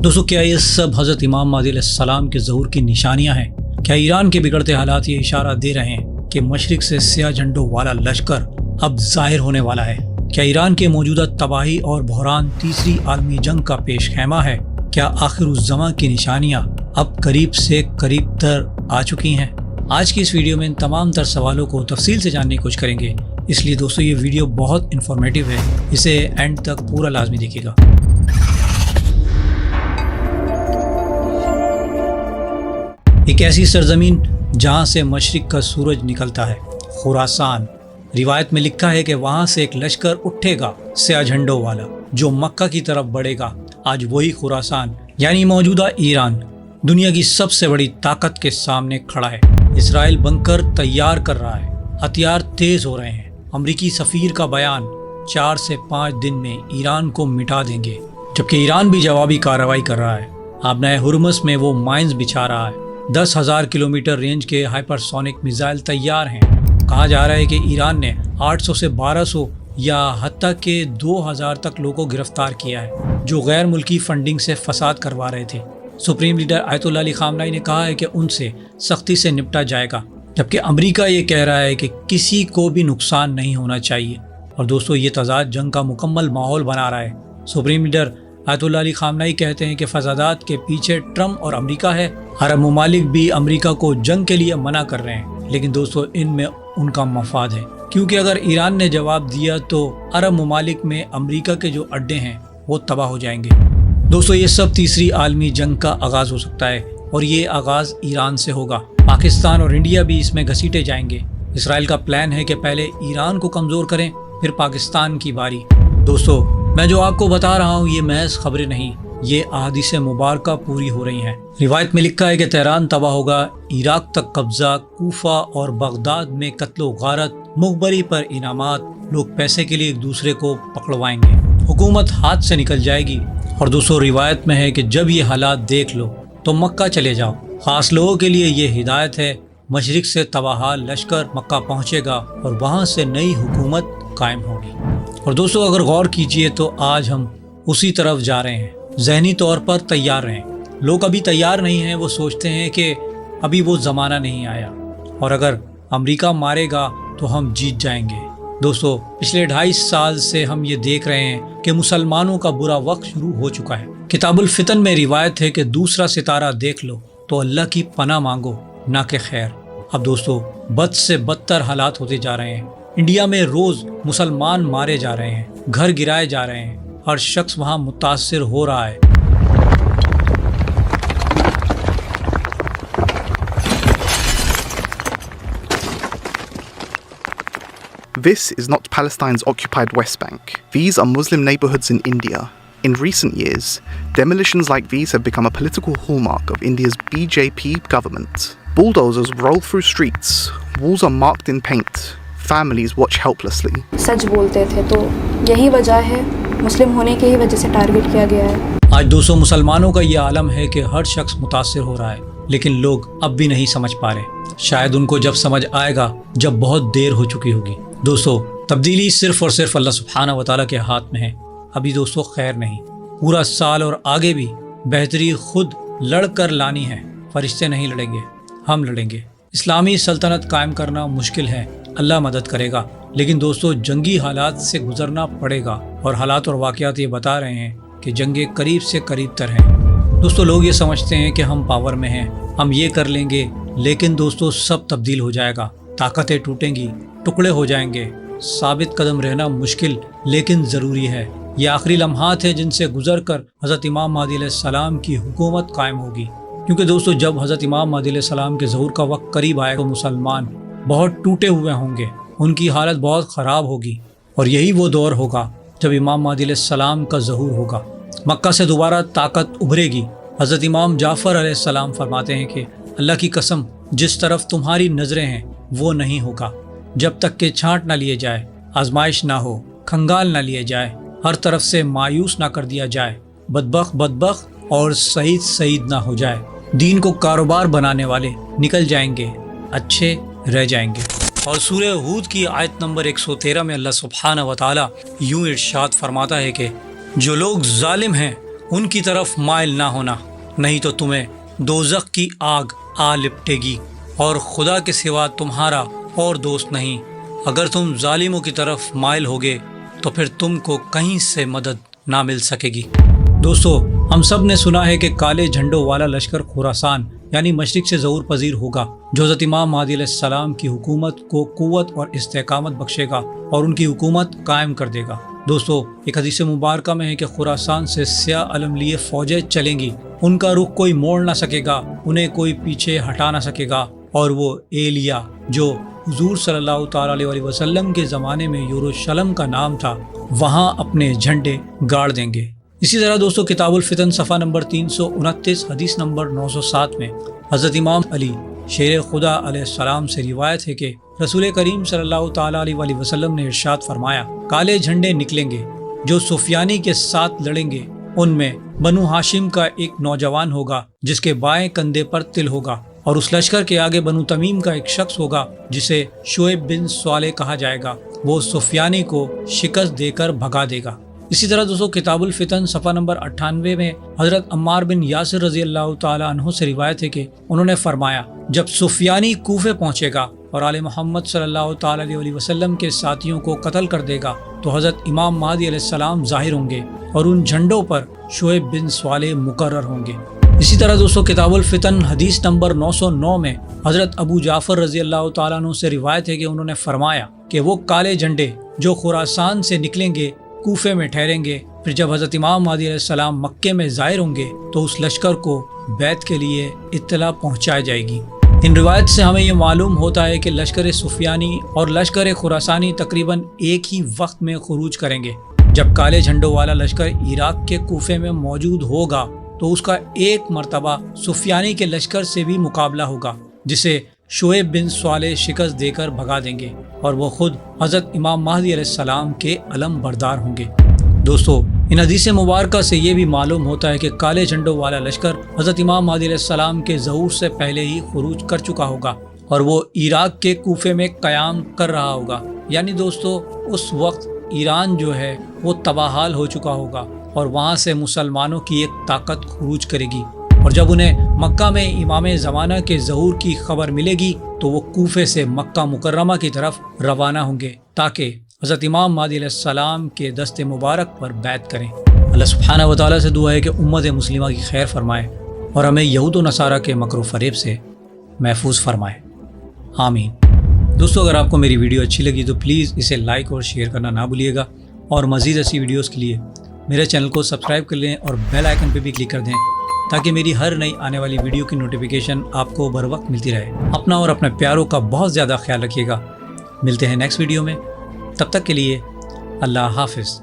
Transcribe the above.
दोस्तों, क्या ये सब हज़रत इमाम महदी अलैहिस्सलाम के ज़हूर की निशानियां हैं? क्या ईरान के बिगड़ते हालात ये इशारा दे रहे हैं कि मशरिक से स्याह झंडों वाला लश्कर अब ज़ाहिर होने वाला है? क्या ईरान के मौजूदा तबाही और बहरान तीसरी आलमी जंग का पेश खैमा है? क्या आखिर उस ज़मा की निशानियां अब करीब से करीब तर आ चुकी हैं? आज की इस वीडियो में इन तमाम तर सवालों को तफसील से जानने की कोशिश करेंगे। इसलिए दोस्तों, ये वीडियो बहुत इन्फॉर्मेटिव है, इसे एंड तक पूरा लाजमी देखिएगा। एक ऐसी सरजमीन जहाँ से मशरिक का सूरज निकलता है, खुरासान। रिवायत में लिखा है कि वहाँ से एक लश्कर उठेगा स्याह झंडों वाला, जो मक्का की तरफ बढ़ेगा। आज वही खुरासान यानी मौजूदा ईरान दुनिया की सबसे बड़ी ताकत के सामने खड़ा है। इसराइल बंकर तैयार कर रहा है, हथियार तेज हो रहे हैं। अमरीकी सफीर का बयान 4 से 5 दिन में ईरान को मिटा देंगे, जबकि ईरान भी जवाबी कार्रवाई कर रहा है। आबनाए हुर्मुज़ में वो माइंस बिछा रहा है। 10,000 किलोमीटर रेंज के हाइपरसोनिक मिसाइल तैयार हैं। कहा जा रहा है कि ईरान ने 800 से 1200 या हत्ता के 2000 तक लोगों को गिरफ्तार किया है, जो गैर मुल्की फंडिंग से फसाद करवा रहे थे। सुप्रीम लीडर आयतुल्लाह अली खामनाई ने कहा है कि उनसे सख्ती से निपटा जाएगा, जबकि अमेरिका ये कह रहा है कि किसी को भी नुकसान नहीं होना चाहिए। और दोस्तों, ये तजाद जंग का मुकम्मल माहौल बना रहा है। सुप्रीम लीडर आयतुल्लाह अली खामनाई कहते हैं कि फसादात के पीछे ट्रम्प और अमेरिका है। अरब ममालिक भी अमेरिका को जंग के लिए मना कर रहे हैं, लेकिन दोस्तों, इनमें उनका मफाद है, क्योंकि अगर ईरान ने जवाब दिया तो अरब ममालिक में अमेरिका के जो अड्डे हैं वो तबाह हो जाएंगे। दोस्तों, ये सब तीसरी आलमी जंग का आगाज़ हो सकता है, और ये आगाज़ ईरान से होगा। पाकिस्तान और इंडिया भी इसमें घसीटे जाएंगे। इसराइल का प्लान है कि पहले ईरान को कमज़ोर करें, फिर पाकिस्तान की बारी। दोस्तों, मैं जो आपको बता रहा हूँ ये महज खबरें नहीं, ये अहादीसे मुबारका पूरी हो रही हैं। रिवायत में लिखा है कि तेहरान तबाह होगा, इराक तक कब्जा, कूफा और बगदाद में कत्लो गारत, मुखबरी पर इनामात, लोग पैसे के लिए एक दूसरे को पकड़वाएंगे, हुकूमत हाथ से निकल जाएगी। और दोस्तों, रिवायत में है कि जब ये हालात देख लो तो मक्का चले जाओ। खास लोगों के लिए ये हिदायत है। मशरिक से तबाहाल लश्कर मक्का पहुँचेगा और वहाँ से नई हुकूमत कायम होगी। और दोस्तों, अगर गौर कीजिए तो आज हम उसी तरफ जा रहे हैं। ज़हनी तौर पर तैयार रहें। लोग अभी तैयार नहीं हैं, वो सोचते हैं कि अभी वो ज़माना नहीं आया, और अगर अमेरिका मारेगा तो हम जीत जाएंगे। दोस्तों, पिछले 2.5 साल से हम ये देख रहे हैं कि मुसलमानों का बुरा वक्त शुरू हो चुका है। किताबुल फितन में रिवायत है कि दूसरा सितारा देख लो तो अल्लाह की पनाह मांगो, ना कि खैर। अब दोस्तों, बद से बदतर हालात होते जा रहे हैं। इंडिया में रोज़ मुसलमान मारे जा रहे हैं, घर गिराए जा रहे हैं, हर शख्स वहाँ मुतासिर हो रहा है। This is not Palestine's occupied West Bank. These are Muslim neighborhoods in India. In recent years, demolitions like these have become a political hallmark of India's BJP government. Bulldozers roll through streets, walls are marked in paint, families watch helplessly. सच बोलते थे, तो यही वजह है, मुस्लिम होने की ही वजह से टारगेट किया गया है। आज 200 मुसलमानों का ये आलम है कि हर शख्स मुतासिर हो रहा है, लेकिन लोग अब भी नहीं समझ पा रहे। शायद उनको जब समझ आएगा जब बहुत देर हो चुकी होगी। दोस्तों, तब्दीली सिर्फ और सिर्फ अल्लाह सुब्हानहू व तआला के हाथ में है। अभी दोस्तों खैर नहीं, पूरा साल और आगे भी बेहतरी खुद लड़ कर लानी है। फरिश्ते नहीं लड़ेंगे, हम लड़ेंगे। इस्लामी सल्तनत कायम करना मुश्किल है, अल्लाह मदद करेगा, लेकिन दोस्तों जंगी हालात से गुजरना पड़ेगा। और हालात और वाक़यात ये बता रहे हैं कि जंगें करीब से करीब तर हैं। दोस्तों, लोग ये समझते हैं कि हम पावर में हैं, हम ये कर लेंगे, लेकिन दोस्तों सब तब्दील हो जाएगा। ताकतें टूटेंगी, टुकड़े हो जाएंगे। साबित कदम रहना मुश्किल लेकिन ज़रूरी है। ये आखिरी लम्हात है जिनसे गुजर कर हज़रत इमाम महदी अलैहिस्सलाम की हुकूमत कायम होगी। क्योंकि दोस्तों, जब हज़रत इमाम महदी अलैहिस्सलाम के ज़हूर का वक्त करीब आएगा तो मुसलमान बहुत टूटे हुए होंगे, उनकी हालत बहुत ख़राब होगी। और यही वो दौर होगा जब इमाम महदी अलैहिस्सलाम का ज़हूर होगा। मक्का से दोबारा ताकत उभरेगी। हज़रत इमाम जाफ़र अलैहिस्सलाम फरमाते हैं कि अल्लाह की कसम, जिस तरफ तुम्हारी नज़रें हैं वो नहीं होगा, जब तक कि छांट ना लिए जाए, आजमाइश ना हो, खंगाल ना लिए जाए, हर तरफ से मायूस ना कर दिया जाए, बदबख्त बदबख्त और सईद सईद ना हो जाए। दीन को कारोबार बनाने वाले निकल जाएंगे, अच्छे रह जाएंगे। और सूरह हूद की आयत नंबर 113 में अल्लाह सुब्हानहू व तआला यूं इरशाद फरमाता है कि जो लोग जालिम हैं ان کی طرف مائل نہ ہونا، نہیں تو تمہیں دوزخ کی آگ آ لپٹے گی اور خدا کے سوا تمہارا اور دوست نہیں۔ اگر تم ظالموں کی طرف مائل ہوگے تو پھر تم کو کہیں سے مدد نہ مل سکے گی۔ دوستو، ہم سب نے سنا ہے کہ کالے جھنڈوں والا لشکر خراسان یعنی مشرق سے ظہور پذیر ہوگا، جو حضرت امام مہدی علیہ السلام کی حکومت کو قوت اور استحکامت بخشے گا اور ان کی حکومت قائم کر دے گا۔ دوستو، ایک حدیث مبارکہ میں ہے کہ خراسان سے سیاہ علم لیے فوجیں چلیں گی، ان کا رخ کوئی موڑ نہ سکے گا، انہیں کوئی پیچھے ہٹا نہ سکے گا، اور وہ ایلیا جو حضور صلی اللہ تعالیٰ علیہ وسلم کے زمانے میں یروشلم کا نام تھا، وہاں اپنے جھنڈے گاڑ دیں گے۔ اسی طرح دوستو، کتاب الفتن صفحہ نمبر 329 حدیث نمبر 907 میں حضرت امام علی شیر خدا علیہ السلام سے روایت ہے کہ رسول کریم صلی اللہ تعالیٰ علیہ وسلم نے ارشاد فرمایا، کالے جھنڈے نکلیں گے جو سفیانی کے ساتھ لڑیں گے، ان میں بنو ہاشم کا ایک نوجوان ہوگا جس کے بائیں کندھے پر تل ہوگا، اور اس لشکر کے آگے بنو تمیم کا ایک شخص ہوگا جسے شعیب بن صالح کہا جائے گا، وہ سفیانی کو شکست دے کر بھگا دے گا۔ اسی طرح دوستو، کتاب الفتن صفحہ نمبر 98 میں حضرت عمار بن یاسر رضی اللہ تعالیٰ عنہ سے روایت ہے کہ انہوں نے فرمایا، جب سفیانی کوفے پہنچے گا اور آل محمد صلی اللہ تعالیٰ علیہ وسلم کے ساتھیوں کو قتل کر دے گا تو حضرت امام مہدی علیہ السلام ظاہر ہوں گے اور ان جھنڈوں پر شعیب بن صالح مقرر ہوں گے۔ اسی طرح دوستو، کتاب الفتن حدیث نمبر 909 میں حضرت ابو جعفر رضی اللہ تعالیٰ عنہ سے روایت ہے کہ انہوں نے فرمایا کہ وہ کالے جھنڈے جو خراسان سے نکلیں گے کوفے میں ٹھہریں گے، پھر جب حضرت امام مہدی علیہ السلام مکے میں ظاہر ہوں گے تو اس لشکر کو بیعت کے لیے اطلاع پہنچائی جائے گی۔ ان روایت سے ہمیں یہ معلوم ہوتا ہے کہ لشکر سفیانی اور لشکر خراسانی تقریباً ایک ہی وقت میں خروج کریں گے۔ جب کالے جھنڈوں والا لشکر عراق کے کوفے میں موجود ہوگا تو اس کا ایک مرتبہ سفیانی کے لشکر سے بھی مقابلہ ہوگا، جسے شعیب بن صالح شکست دے کر بھگا دیں گے، اور وہ خود حضرت امام مہدی علیہ السلام کے علم بردار ہوں گے۔ دوستو، ان حدیث مبارکہ سے یہ بھی معلوم ہوتا ہے کہ کالے جھنڈوں والا لشکر حضرت امام مہدی علیہ السلام کے ظہور سے پہلے ہی خروج کر چکا ہوگا اور وہ عراق کے کوفے میں قیام کر رہا ہوگا، یعنی دوستو اس وقت ایران جو ہے وہ تباہ حال ہو چکا ہوگا اور وہاں سے مسلمانوں کی ایک طاقت خروج کرے گی، اور جب انہیں مکہ میں امام زمانہ کے ظہور کی خبر ملے گی تو وہ کوفے سے مکہ مکرمہ کی طرف روانہ ہوں گے تاکہ حضرت امام مہدی علیہ السلام کے دست مبارک پر بیعت کریں۔ اللہ سبحانہ و تعالیٰ سے دعا ہے کہ امت مسلمہ کی خیر فرمائے اور ہمیں یہود و نصارہ کے مکر و فریب سے محفوظ فرمائے، آمین۔ دوستو، اگر آپ کو میری ویڈیو اچھی لگی تو پلیز اسے لائک اور شیئر کرنا نہ بھولیے گا، اور مزید ایسی ویڈیوز کے لیے میرے چینل کو سبسکرائب کر لیں اور بیل آئیکن پہ بھی کلک کر دیں تاکہ میری ہر نئی آنے والی ویڈیو کی نوٹیفیکیشن آپ کو بر وقت ملتی رہے۔ اپنا اور اپنے پیاروں کا بہت زیادہ خیال رکھیے گا۔ ملتے ہیں نیکسٹ ویڈیو میں، تب تک کے لیے اللہ حافظ۔